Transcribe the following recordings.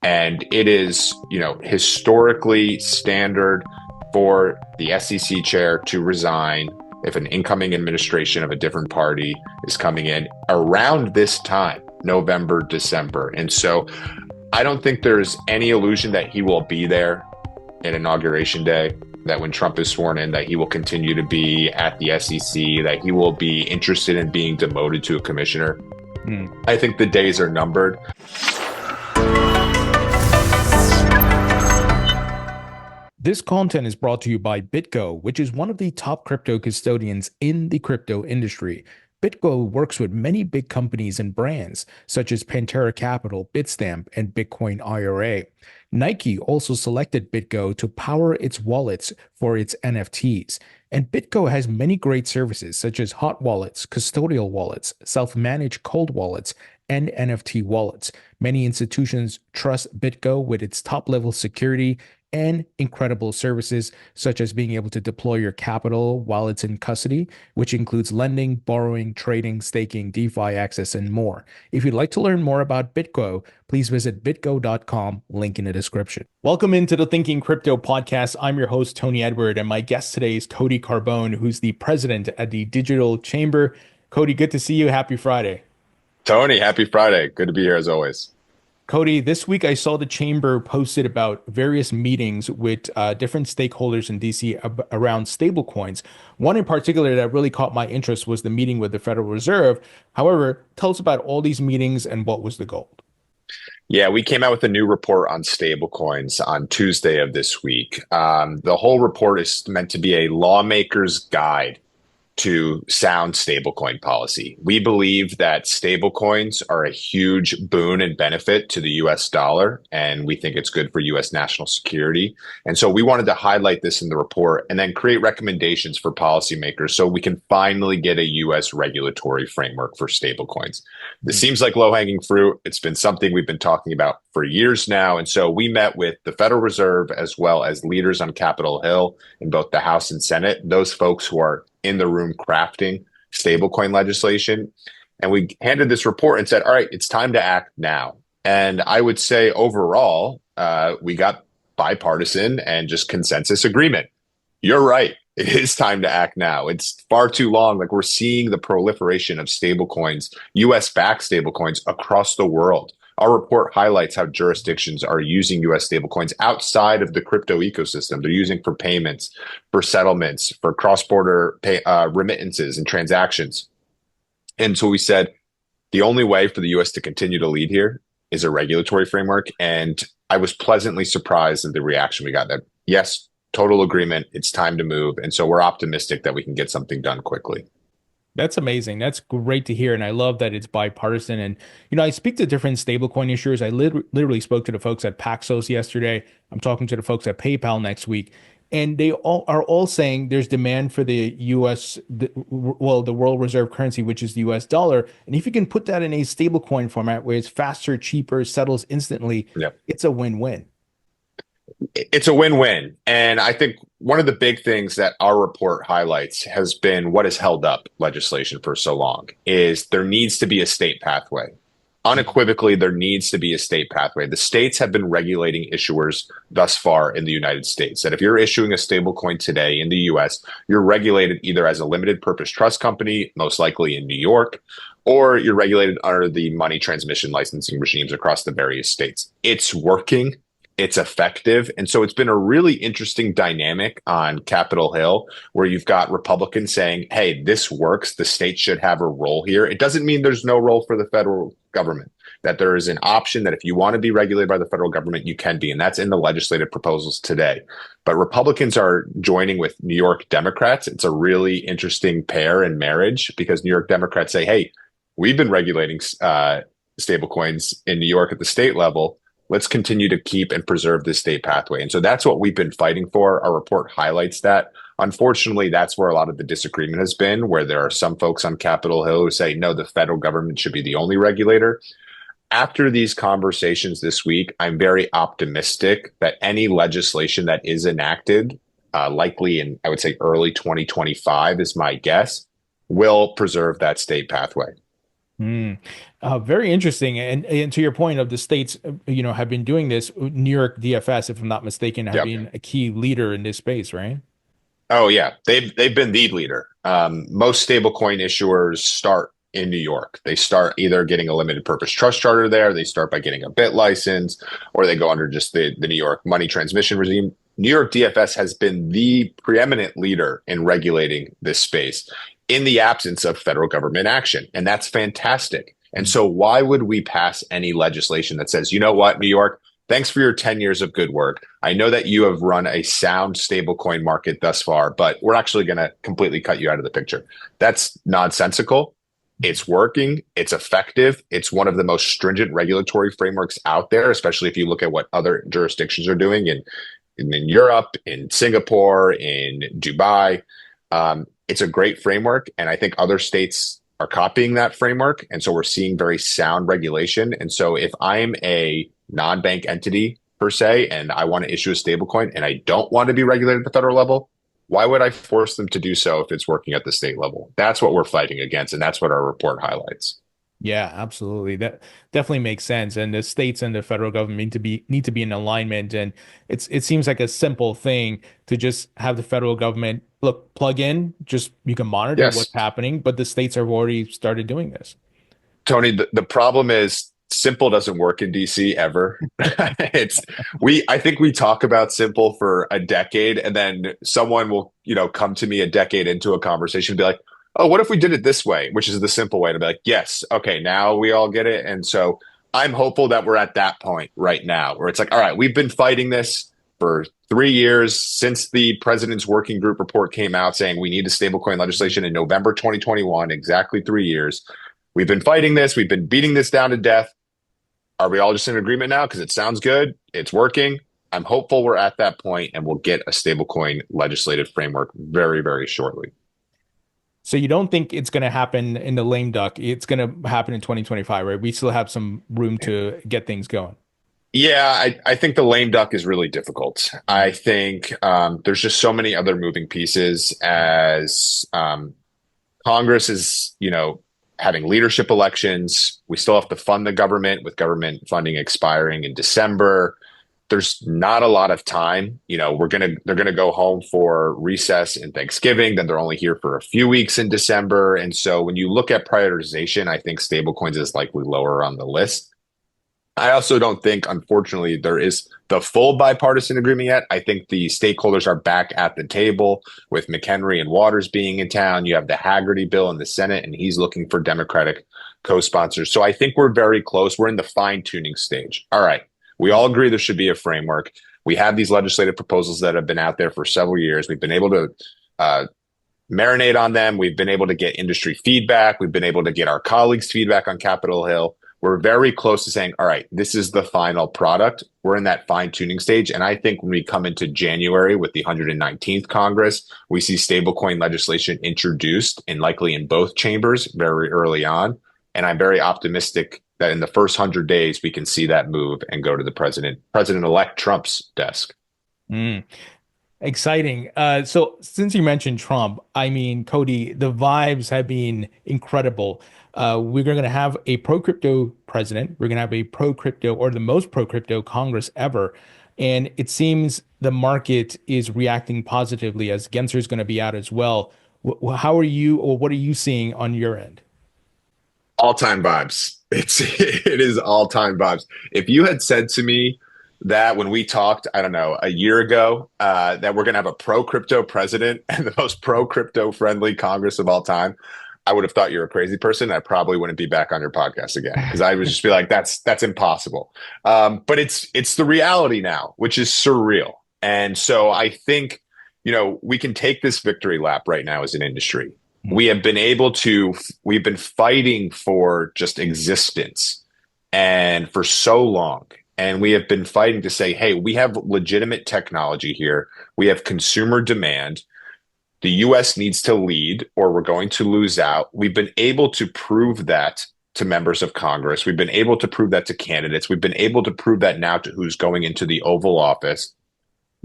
And it is, historically standard for the SEC chair to resign if an incoming administration of a different party is coming in around this time, November, December. And so I don't think there's any illusion that he will be there at Inauguration Day, that when Trump is sworn in, that he will continue to be at the SEC, that he will be interested in being demoted to a commissioner. I think the days are numbered. This content is brought to you by BitGo, which is one of the top crypto custodians in the crypto industry. BitGo works with many big companies and brands, such as Pantera Capital, Bitstamp, and Bitcoin IRA. Nike also selected BitGo to power its wallets for its NFTs. And BitGo has many great services, such as hot wallets, custodial wallets, self-managed cold wallets, and NFT wallets. Many institutions trust BitGo with its top-level security and incredible services, such as being able to deploy your capital while it's in custody, which includes lending, borrowing, trading, staking, DeFi access, and more. If you'd like to learn more about BitGo, please visit bitgo.com, link in the description. Welcome into the Thinking Crypto podcast. I'm your host, Tony Edward, and my guest today is Cody Carbone, who's the president at the Digital Chamber. Cody, good to see you. Happy Friday. Tony, happy Friday. Good to be here as always. Cody, this week I saw the Chamber posted about various meetings with different stakeholders in DC around stablecoins. One in particular that really caught my interest was the meeting with the Federal Reserve. However, tell us about all these meetings and what was the goal. Yeah, we came out with a new report on stablecoins on Tuesday of this week. The whole report is meant to be a lawmaker's guide to sound stablecoin policy. We believe that stablecoins are a huge boon and benefit to the US dollar, and we think it's good for US national security. And so we wanted to highlight this in the report and then create recommendations for policymakers so we can finally get a US regulatory framework for stablecoins. This seems like low-hanging fruit. It's been something we've been talking about for years now. And so we met with the Federal Reserve as well as leaders on Capitol Hill in both the House and Senate, those folks who are in the room crafting stablecoin legislation. And we handed this report and said, all right, it's time to act now. And I would say overall, we got bipartisan and just consensus agreement. You're right. It is time to act now. It's far too long. Like, we're seeing the proliferation of stablecoins, US-backed stablecoins across the world. Our report highlights how jurisdictions are using US stablecoins outside of the crypto ecosystem. They're using for payments, for settlements, for cross-border remittances and transactions. And so we said, the only way for the US to continue to lead here is a regulatory framework. And I was pleasantly surprised at the reaction we got, that yes, total agreement, it's time to move. And so we're optimistic that we can get something done quickly. That's amazing. That's great to hear. And I love that it's bipartisan. And, I speak to different stablecoin issuers. I literally spoke to the folks at Paxos yesterday. I'm talking to the folks at PayPal next week. And they are all saying there's demand for the the world reserve currency, which is the US dollar. And if you can put that in a stablecoin format where it's faster, cheaper, settles instantly, It's a win-win. It's a win-win. And I think one of the big things that our report highlights has been what has held up legislation for so long is there needs to be a state pathway. Unequivocally, there needs to be a state pathway. The states have been regulating issuers thus far in the United States, that if you're issuing a stablecoin today in the US, you're regulated either as a limited purpose trust company, most likely in New York, or you're regulated under the money transmission licensing regimes across the various states. It's working. It's effective. And so it's been a really interesting dynamic on Capitol Hill where you've got Republicans saying, hey, this works. The state should have a role here. It doesn't mean there's no role for the federal government, that there is an option that if you want to be regulated by the federal government, you can be. And that's in the legislative proposals today. But Republicans are joining with New York Democrats. It's a really interesting pair and marriage because New York Democrats say, hey, we've been regulating stablecoins in New York at the state level. Let's continue to keep and preserve this state pathway. And so that's what we've been fighting for. Our report highlights that. Unfortunately, that's where a lot of the disagreement has been, where there are some folks on Capitol Hill who say, no, the federal government should be the only regulator. After these conversations this week, I'm very optimistic that any legislation that is enacted, likely in, I would say, early 2025 is my guess, will preserve that state pathway. Mm. Very interesting. And to your point of the states, have been doing this. New York DFS, if I'm not mistaken, have Yep. been a key leader in this space, right? Oh yeah, they've been the leader. Most stablecoin issuers start in New York. They start either getting a limited purpose trust charter there, they start by getting a BIT license, or they go under just the New York money transmission regime. New York DFS has been the preeminent leader in regulating this space in the absence of federal government action, and that's fantastic. And Mm. so, why would we pass any legislation that says, you know what, New York, thanks for your 10 years of good work. I know that you have run a sound stablecoin market thus far, but we're actually going to completely cut you out of the picture. That's nonsensical. It's working. It's effective. It's one of the most stringent regulatory frameworks out there, especially if you look at what other jurisdictions are doing in Europe, in Singapore, in Dubai. It's a great framework. And I think other states are copying that framework. And so we're seeing very sound regulation. And so if I'm a non-bank entity per se, and I want to issue a stablecoin and I don't want to be regulated at the federal level, why would I force them to do so if it's working at the state level? That's what we're fighting against, and that's what our report highlights. Yeah, absolutely. That definitely makes sense. And the states and the federal government need to be in alignment. And it seems like a simple thing to just have the federal government look plug in, just you can monitor what's Yes, happening, but the states have already started doing this. Tony, the problem is simple doesn't work in DC ever. It's I think we talk about simple for a decade and then someone will, come to me a decade into a conversation and be like, "Oh, what if we did it this way?" which is the simple way to be like, "Yes, okay, now we all get it." And so I'm hopeful that we're at that point right now where it's like, "All right, we've been fighting this for 3 years since the president's working group report came out saying we need a stablecoin legislation in November 2021, exactly 3 years. We've been fighting this. We've been beating this down to death. Are we all just in agreement now? Because it sounds good. It's working. I'm hopeful we're at that point and we'll get a stablecoin legislative framework very, very shortly. So you don't think it's going to happen in the lame duck? It's going to happen in 2025, right? We still have some room to get things going. Yeah, I think the lame duck is really difficult. I think there's just so many other moving pieces as Congress is, having leadership elections. We still have to fund the government with government funding expiring in December. There's not a lot of time. They're gonna go home for recess and Thanksgiving. Then they're only here for a few weeks in December. And so when you look at prioritization, I think stablecoins is likely lower on the list. I also don't think, unfortunately, there is the full bipartisan agreement yet. I think the stakeholders are back at the table with McHenry and Waters being in town. You have the Haggerty bill in the Senate, and he's looking for Democratic co-sponsors. So I think we're very close. We're in the fine-tuning stage. All right. We all agree there should be a framework. We have these legislative proposals that have been out there for several years. We've been able to marinate on them. We've been able to get industry feedback. We've been able to get our colleagues' feedback on Capitol Hill. We're very close to saying, all right, this is the final product. We're in that fine tuning stage. And I think when we come into January with the 119th Congress, we see stablecoin legislation introduced and likely in both chambers very early on. And I'm very optimistic that in the first 100 days, we can see that move and go to the President-elect Trump's desk. Mm. Exciting. So since you mentioned Trump, I mean, Cody, the vibes have been incredible. We're going to have a pro crypto president. We're going to have a pro crypto or the most pro crypto Congress ever. And it seems the market is reacting positively as Gensler is going to be out as well. How are you or what are you seeing on your end? All-time vibes. It is all-time vibes. If you had said to me that when we talked, I don't know, a year ago, that we're going to have a pro crypto president and the most pro crypto friendly Congress of all time, I would have thought you're a crazy person. I probably wouldn't be back on your podcast again because I would just be like, that's impossible. But it's the reality now, which is surreal. And so I think, we can take this victory lap right now as an industry. We've been fighting for just existence and for so long. And we have been fighting to say, hey, we have legitimate technology here. We have consumer demand. The US needs to lead or we're going to lose out. We've been able to prove that to members of Congress. We've been able to prove that to candidates. We've been able to prove that now to who's going into the Oval Office.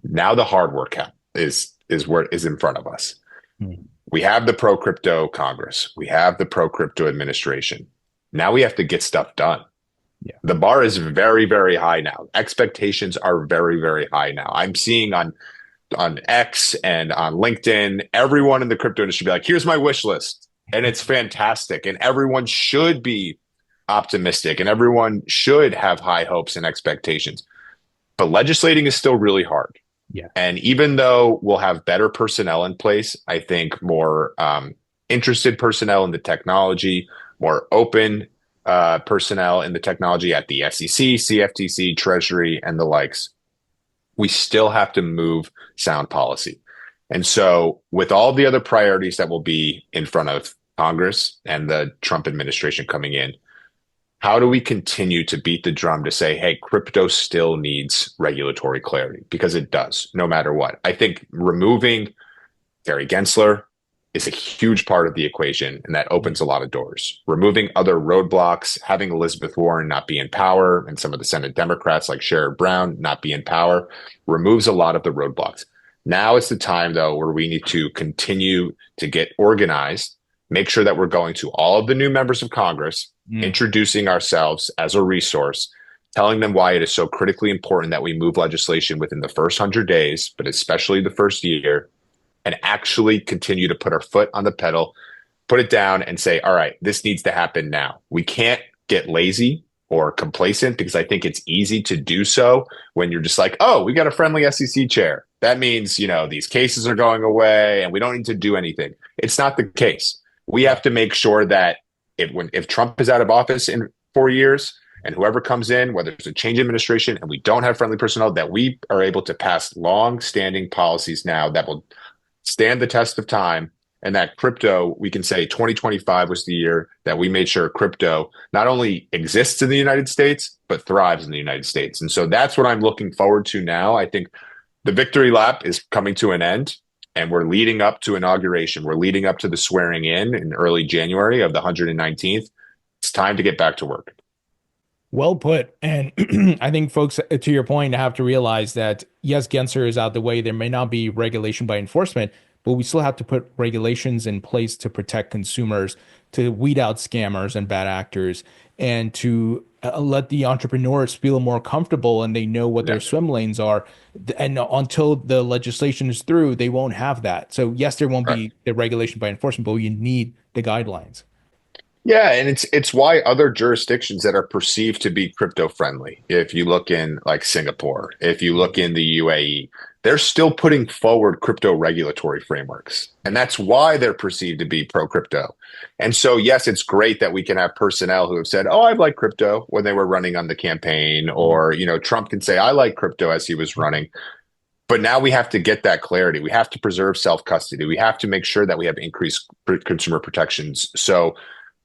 Now the hard work is in front of us. Hmm. We have the pro crypto Congress. We have the pro crypto administration. Now we have to get stuff done. Yeah. The bar is very, very high now. Expectations are very, very high now. I'm seeing on X and on LinkedIn, everyone in the crypto industry be like, here's my wish list. And it's fantastic. And everyone should be optimistic and everyone should have high hopes and expectations. But legislating is still really hard. Yeah. And even though we'll have better personnel in place, I think more interested personnel in the technology, more open personnel in the technology at the SEC, CFTC, Treasury, and the likes, we still have to move sound policy. And so with all the other priorities that will be in front of Congress and the Trump administration coming in, how do we continue to beat the drum to say, hey, crypto still needs regulatory clarity? Because it does, no matter what. I think removing Gary Gensler is a huge part of the equation, and that opens a lot of doors. Removing other roadblocks, having Elizabeth Warren not be in power, and some of the Senate Democrats like Sherrod Brown not be in power, removes a lot of the roadblocks. Now is the time, though, where we need to continue to get organized, make sure that we're going to all of the new members of Congress, introducing ourselves as a resource, telling them why it is so critically important that we move legislation within the first 100 days, but especially the first year, and actually continue to put our foot on the pedal, put it down and say, all right, this needs to happen now. We can't get lazy or complacent because I think it's easy to do so when you're just like, oh, we got a friendly SEC chair. That means, these cases are going away and we don't need to do anything. It's not the case. We have to make sure that if Trump is out of office in 4 years and whoever comes in, whether it's a change in administration and we don't have friendly personnel, that we are able to pass long-standing policies now that will stand the test of time, and that crypto, we can say 2025 was the year that we made sure crypto not only exists in the United States, but thrives in the United States. And so that's what I'm looking forward to now. I think the victory lap is coming to an end, and we're leading up to inauguration. We're leading up to the swearing in early January of the 119th. It's time to get back to work. Well put. And I think folks, to your point, have to realize that, yes, Gensler is out the way. There may not be regulation by enforcement, but we still have to put regulations in place to protect consumers, to weed out scammers and bad actors, and to let the entrepreneurs feel more comfortable and they know what their swim lanes are. And until the legislation is through, they won't have that. So yes, there won't be the regulation by enforcement, but you need the guidelines. Yeah, and it's why other jurisdictions that are perceived to be crypto friendly, if you look in like Singapore, if you look in the UAE, they're still putting forward crypto regulatory frameworks. And that's why they're perceived to be pro crypto. And so, yes, it's great that we can have personnel who have said, oh, I like crypto when they were running on the campaign, or, Trump can say, I like crypto as he was running. But now we have to get that clarity. We have to preserve self-custody. We have to make sure that we have increased consumer protections. So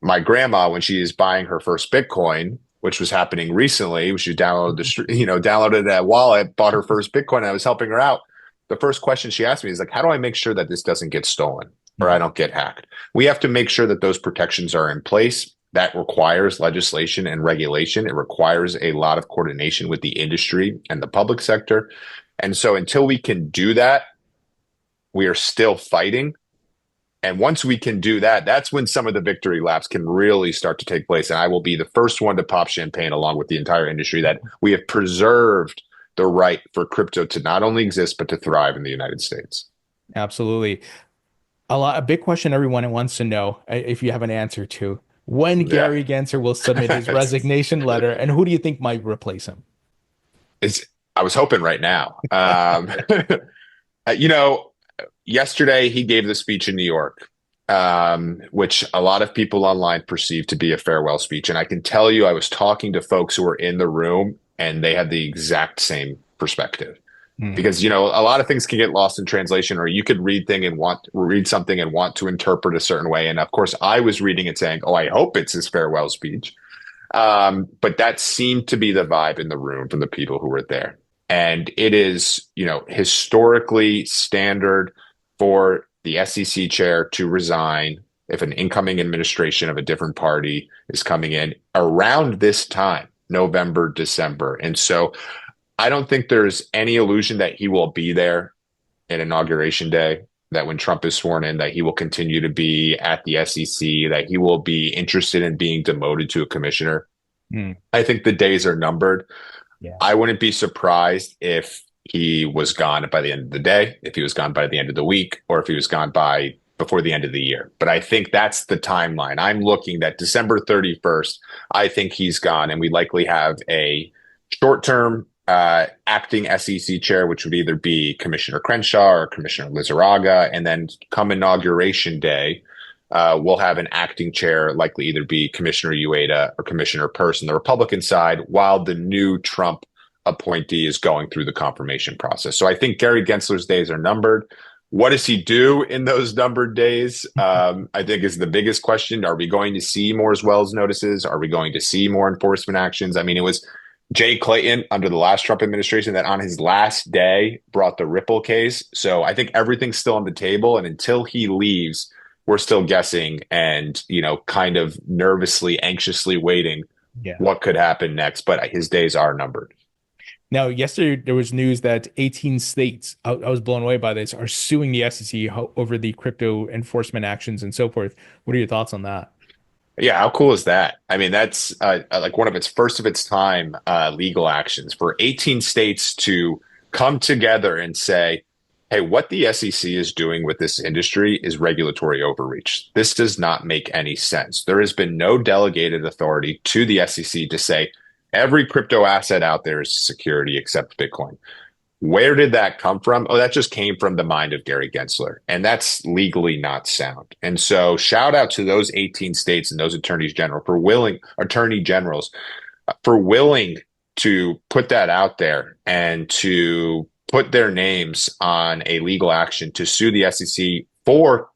my grandma, when she is buying her first Bitcoin, which was happening recently, she downloaded that wallet, bought her first Bitcoin, and I was helping her out. The first question she asked me is like, how do I make sure that this doesn't get stolen or I don't get hacked? We have to make sure that those protections are in place. That requires legislation and regulation. It requires a lot of coordination with the industry and the public sector. And so until we can do that, we are still fighting. And once we can do that, that's when some of the victory laps can really start to take place. And I will be the first one to pop champagne along with the entire industry that we have preserved the right for crypto to not only exist, but to thrive in the United States. Absolutely. A big question everyone wants to know, if you have an answer to, when Gary Gensler will submit his resignation letter, and who do you think might replace him? I was hoping right now. Yesterday, he gave the speech in New York, which a lot of people online perceive to be a farewell speech. And I can tell you, I was talking to folks who were in the room, and they had the exact same perspective. Because, a lot of things can get lost in translation, or you could read something and want to interpret a certain way. And of course, I was reading it saying, oh, I hope it's his farewell speech. But that seemed to be the vibe in the room from the people who were there. And it is, historically standard for the SEC chair to resign if an incoming administration of a different party is coming in around this time, November, December. And so I don't think there's any illusion that he will be there in Inauguration Day. that when Trump is sworn in, that he will continue to be at the SEC, that he will be interested in being demoted to a commissioner. Mm, I think the days are numbered. yeah. I wouldn't be surprised if he was gone by the end of the day, if he was gone by the end of the week, or if he was gone by before the end of the year. But I think that's the timeline. I'm looking that December 31st, I think he's gone, and we likely have a short-term acting SEC chair, which would either be Commissioner Crenshaw or Commissioner Lizarraga, and then come inauguration day, we'll have an acting chair, likely either be Commissioner Ueda or Commissioner Peirce on the Republican side, while the new Trump appointee is going through the confirmation process. So I think Gary Gensler's days are numbered. What does he do in those numbered days? I think is the biggest question. Are we going to see more as well as notices? Are we going to see more enforcement actions? I mean, it was Jay Clayton under the last Trump administration that on his last day brought the Ripple case. So I think everything's still on the table. And until he leaves, we're still guessing and, kind of nervously, anxiously waiting Yeah. what could happen next. But his days are numbered. Now, yesterday there was news that 18 states, I was blown away by this, are suing the SEC over the crypto enforcement actions and so forth. What are your thoughts on that? Yeah, how cool is that? I mean, that's like one of its first of its time legal actions for 18 states to come together and say, hey, what the SEC is doing with this industry is regulatory overreach. This does not make any sense. There has been no delegated authority to the SEC to say every crypto asset out there is security except Bitcoin. Where did that come from? Oh, that just came from the mind of Gary Gensler, and that's legally not sound. And so, shout out to those 18 states and those attorney generals for willing to put that out there and to put their names on a legal action to sue the SEC for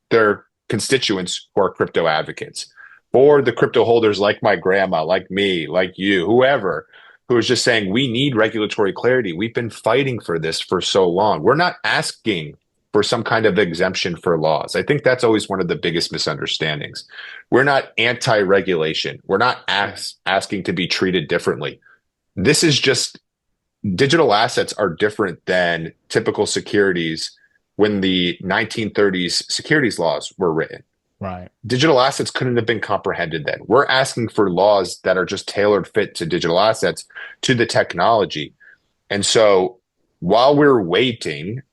their constituents who are crypto advocates, for the crypto holders like my grandma, like me, like you, whoever, who is just saying we need regulatory clarity. We've been fighting for this for so long. We're not asking for some kind of exemption for laws. I think that's always one of the biggest misunderstandings. We're not anti-regulation. We're not asking to be treated differently. This is just digital assets are different than typical securities when the 1930s securities laws were written. Right. Digital assets couldn't have been comprehended then. We're asking for laws that are just tailored fit to digital assets, to the technology. And so while we're waiting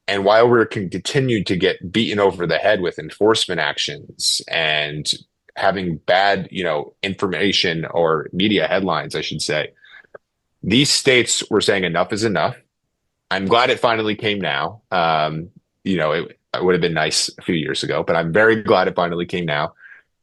and while we're continuing to get beaten over the head with enforcement actions and having bad, information or media headlines, I should say, these states were saying enough is enough. I'm glad it finally came now. It would have been nice a few years ago, but I'm very glad it finally came now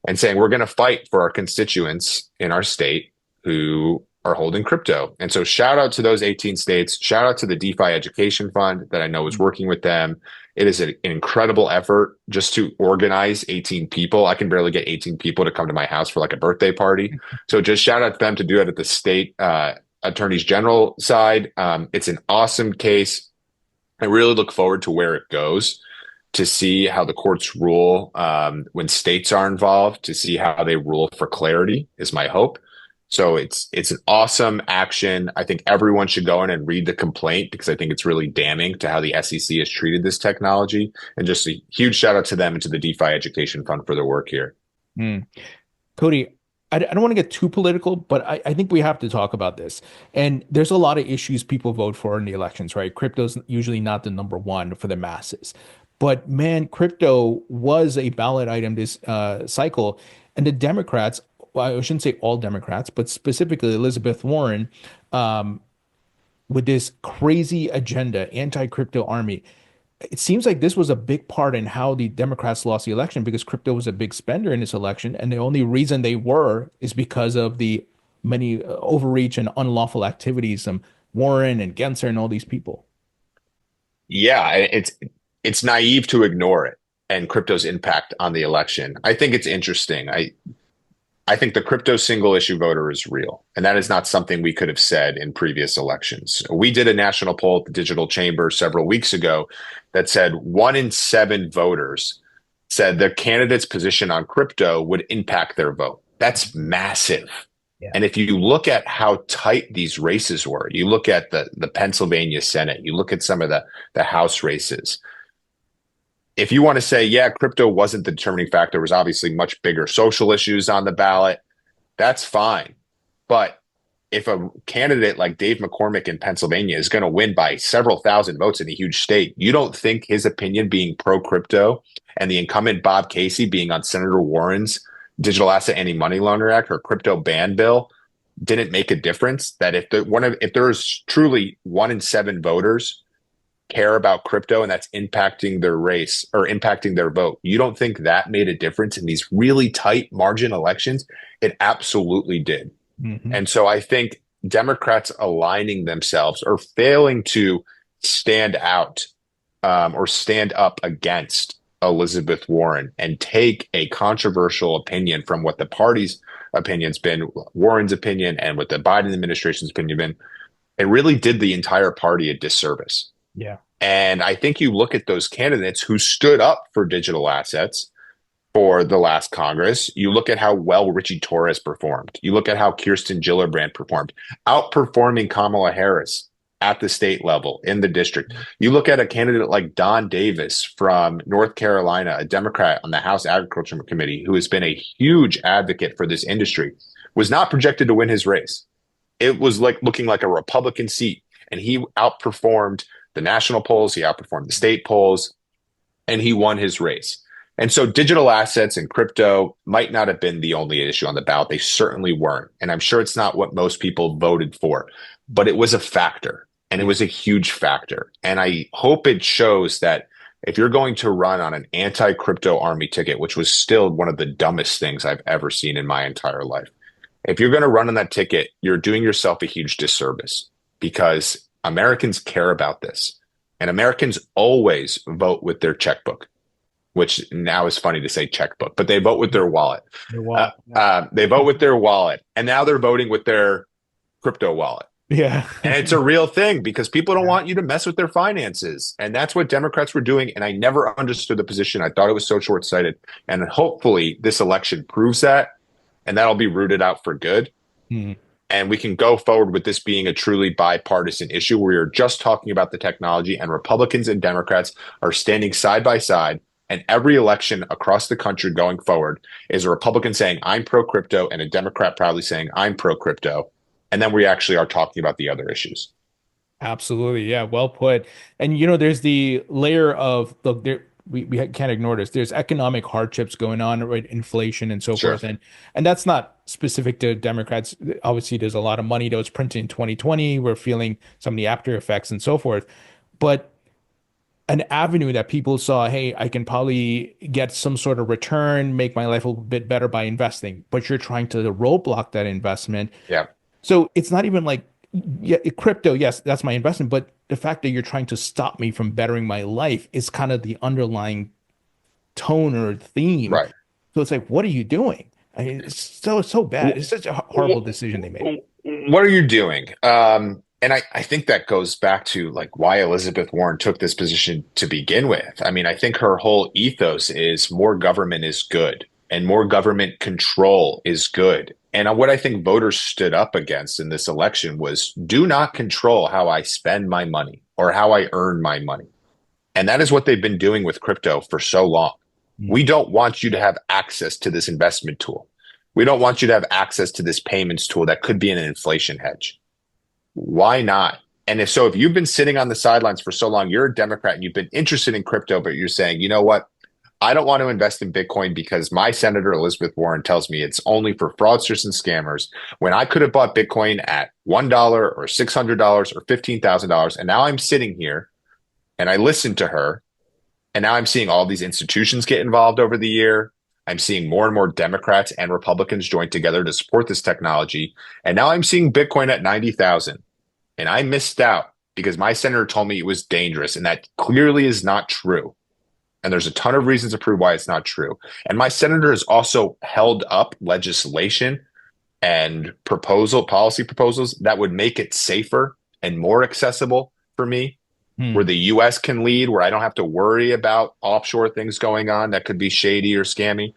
and saying we're going to fight for our constituents in our state who are holding crypto. And so shout out to those 18 states, shout out to the DeFi Education Fund that I know is working with them. It is an incredible effort just to organize 18 people. I can barely get 18 people to come to my house for like a birthday party. So just shout out to them to do it at the state attorneys general side. It's an awesome case. I really look forward to where it goes, to see how the courts rule when states are involved, to see how they rule for clarity is my hope. So it's an awesome action. I think everyone should go in and read the complaint because I think it's really damning to how the SEC has treated this technology. And just a huge shout out to them and to the DeFi Education Fund for their work here. Cody, I don't want to get too political, but I think we have to talk about this. And there's a lot of issues people vote for in the elections, right? Crypto's usually not the number one for the masses. But man, crypto was a ballot item this cycle. And the Democrats, well, I shouldn't say all Democrats, but specifically Elizabeth Warren, with this crazy agenda, anti-crypto army. It seems like this was a big part in how the Democrats lost the election because crypto was a big spender in this election. And the only reason they were is because of the many overreach and unlawful activities from Warren and Gensler and all these people. Yeah, it's naive to ignore it and crypto's impact on the election. I think it's interesting. I think the crypto single issue voter is real. And that is not something we could have said in previous elections. We did a national poll at the Digital Chamber several weeks ago that said 1 in 7 voters said their candidate's position on crypto would impact their vote. That's massive. Yeah. And if you look at how tight these races were, you look at the Pennsylvania Senate, you look at some of the House races, if you want to say, yeah, crypto wasn't the determining factor, there was obviously much bigger social issues on the ballot, that's fine. But if a candidate like Dave McCormick in Pennsylvania is going to win by several thousand votes in a huge state, you don't think his opinion being pro crypto and the incumbent Bob Casey being on Senator Warren's Digital Asset Anti-Money Laundering Act or crypto ban bill didn't make a difference? That if there's truly 1 in 7 voters care about crypto and that's impacting their race or impacting their vote, you don't think that made a difference in these really tight margin elections? It absolutely did. Mm-hmm. And so I think Democrats aligning themselves or failing to stand out or stand up against Elizabeth Warren and take a controversial opinion from what the party's opinion's been, Warren's opinion, and what the Biden administration's opinion been, it really did the entire party a disservice. Yeah. And I think you look at those candidates who stood up for digital assets for the last Congress. You look at how well Richie Torres performed. You look at how Kirsten Gillibrand performed, outperforming Kamala Harris at the state level in the district. You look at a candidate like Don Davis from North Carolina, a Democrat on the House Agriculture Committee, who has been a huge advocate for this industry, was not projected to win his race. It was like looking like a Republican seat, and he outperformed the national polls, he outperformed the state polls, and he won his race. And so digital assets and crypto might not have been the only issue on the ballot. They certainly weren't. And I'm sure it's not what most people voted for, but it was a factor, and it was a huge factor. And I hope it shows that if you're going to run on an anti-crypto army ticket, which was still one of the dumbest things I've ever seen in my entire life, if you're going to run on that ticket, you're doing yourself a huge disservice, because Americans care about this. And Americans always vote with their checkbook, which now is funny to say checkbook, but they vote with their wallet. They vote with their wallet. And now they're voting with their crypto wallet. Yeah. And it's a real thing, because people don't want you to mess with their finances. And that's what Democrats were doing. And I never understood the position. I thought it was so short-sighted. And hopefully this election proves that, and that'll be rooted out for good. Mm. And we can go forward with this being a truly bipartisan issue where you're just talking about the technology, and Republicans and Democrats are standing side by side. And every election across the country going forward is a Republican saying, I'm pro-crypto, and a Democrat proudly saying, I'm pro-crypto. And then we actually are talking about the other issues. Absolutely. Yeah. Well put. And, there's the layer of, look, we can't ignore this. There's economic hardships going on, right? Inflation and so Sure. forth. And that's not specific to Democrats. Obviously, there's a lot of money that was printed in 2020. We're feeling some of the after effects and so forth. But an avenue that people saw, hey, I can probably get some sort of return, make my life a little bit better by investing. But you're trying to roadblock that investment. Yeah. So it's not even like, yeah, crypto, yes, that's my investment, but the fact that you're trying to stop me from bettering my life is kind of the underlying tone or theme. Right. So it's like, what are you doing? I mean, it's so bad. It's such a horrible decision they made. What are you doing? And I think that goes back to like why Elizabeth Warren took this position to begin with. I mean, I think her whole ethos is more government is good and more government control is good. And what I think voters stood up against in this election was, do not control how I spend my money or how I earn my money. And that is what they've been doing with crypto for so long. We don't want you to have access to this investment tool. We don't want you to have access to this payments tool that could be an inflation hedge. Why not? And if you've been sitting on the sidelines for so long, you're a Democrat and you've been interested in crypto, but you're saying, you know what? I don't want to invest in Bitcoin because my Senator Elizabeth Warren tells me it's only for fraudsters and scammers, when I could have bought Bitcoin at $1 or $600 or $15,000. And now I'm sitting here and I listened to her, and now I'm seeing all these institutions get involved over the year. I'm seeing more and more Democrats and Republicans join together to support this technology. And now I'm seeing Bitcoin at 90,000. And I missed out because my senator told me it was dangerous. And that clearly is not true. And there's a ton of reasons to prove why it's not true. And my senator has also held up legislation and policy proposals that would make it safer and more accessible for me, where the U.S. can lead, where I don't have to worry about offshore things going on that could be shady or scammy.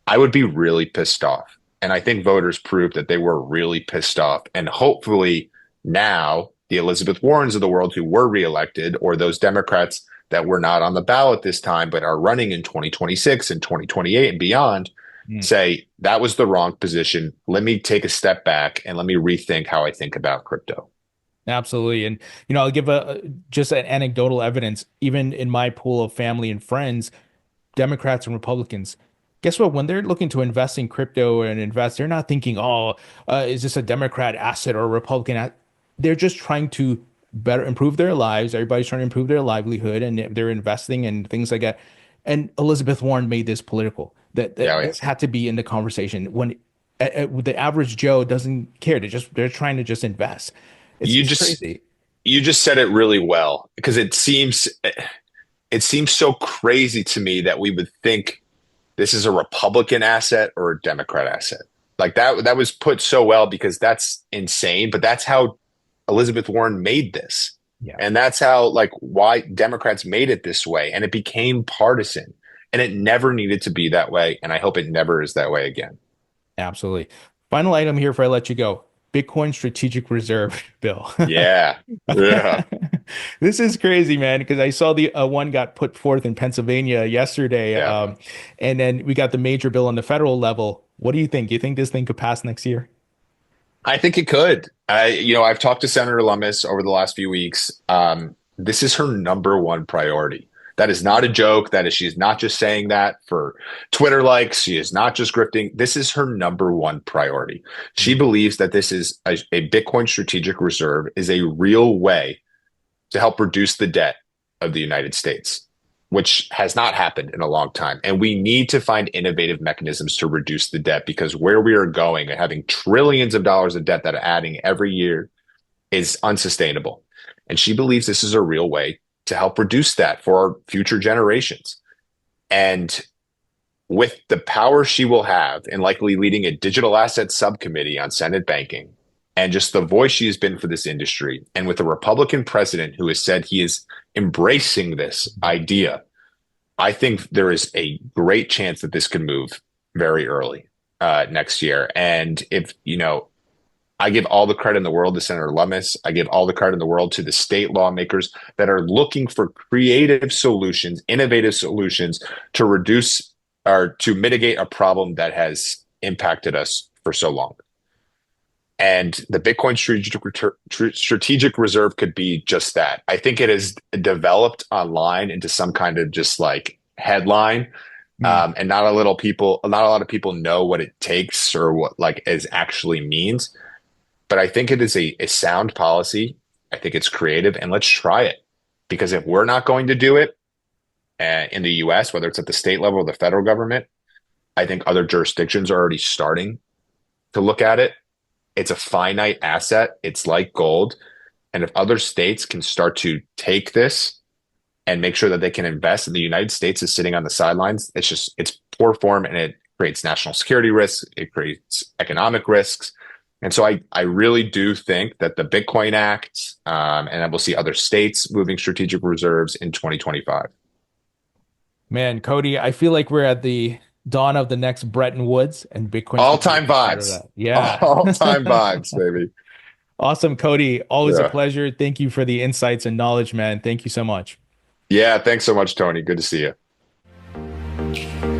I would be really pissed off. And I think voters proved that they were really pissed off. And hopefully now the Elizabeth Warrens of the world who were reelected, or those Democrats that were not on the ballot this time, but are running in 2026 and 2028 and beyond, Mm. say that was the wrong position. Let me take a step back and let me rethink how I think about crypto. Absolutely. And, I'll give just an anecdotal evidence. Even in my pool of family and friends, Democrats and Republicans, guess what? When they're looking to invest in crypto and invest, they're not thinking, oh, is this a Democrat asset or a Republican asset? They're just trying to better improve their lives. Everybody's trying to improve their livelihood and they're investing and things like that. And Elizabeth Warren made this political. That Yeah, yeah. this had to be in the conversation when the average Joe doesn't care. They're trying to just invest. You It's just crazy. you just said it really well because it seems so crazy to me that we would think this is a Republican asset or a Democrat asset. Like that was put so well because that's insane, but that's how Elizabeth Warren made this. Yeah. And that's how like why Democrats made it this way and it became partisan. And it never needed to be that way and I hope it never is that way again. Absolutely. Final item here before I let you go. Bitcoin Strategic Reserve Bill. Yeah. Yeah. This is crazy, man, because I saw the one got put forth in Pennsylvania yesterday. Yeah. And then we got the major bill on the federal level. What do you think? Do you think this thing could pass next year? I think it could. I've talked to Senator Lummis over the last few weeks. This is her number one priority. That is not a joke. She's not just saying that for Twitter likes. She is not just grifting. This is her number one priority. She believes that this is a Bitcoin strategic reserve is a real way to help reduce the debt of the United States, which has not happened in a long time. And we need to find innovative mechanisms to reduce the debt because where we are going and having trillions of dollars of debt that are adding every year is unsustainable. And she believes this is a real way to help reduce that for our future generations. And with the power she will have in likely leading a digital assets subcommittee on Senate banking and just the voice she has been for this industry, and with a Republican president who has said he is embracing this idea, I think there is a great chance that this could move very early next year. And I give all the credit in the world to Senator Lummis. I give all the credit in the world to the state lawmakers that are looking for creative solutions, innovative solutions to reduce or to mitigate a problem that has impacted us for so long. And the Bitcoin strategic reserve could be just that. I think it has developed online into some kind of just like headline. Mm. And not a lot of people know what it takes or what like is actually means. But I think it is a sound policy. I think it's creative, and let's try it. Because if we're not going to do it in the US, whether it's at the state level or the federal government, I think other jurisdictions are already starting to look at it. It's a finite asset. It's like gold. And if other states can start to take this and make sure that they can invest, and the United States is sitting on the sidelines, it's poor form and it creates national security risks. It creates economic risks. And so I really do think that the Bitcoin Act, and then we'll see other states moving strategic reserves in 2025. Man, Cody, I feel like we're at the dawn of the next Bretton Woods, and Bitcoin's going to be All-time at the start of vibes. that. Yeah. All-time vibes, baby. Awesome, Cody. Always a Yeah. pleasure. Thank you for the insights and knowledge, man. Thank you so much. Yeah, thanks so much, Tony. Good to see you.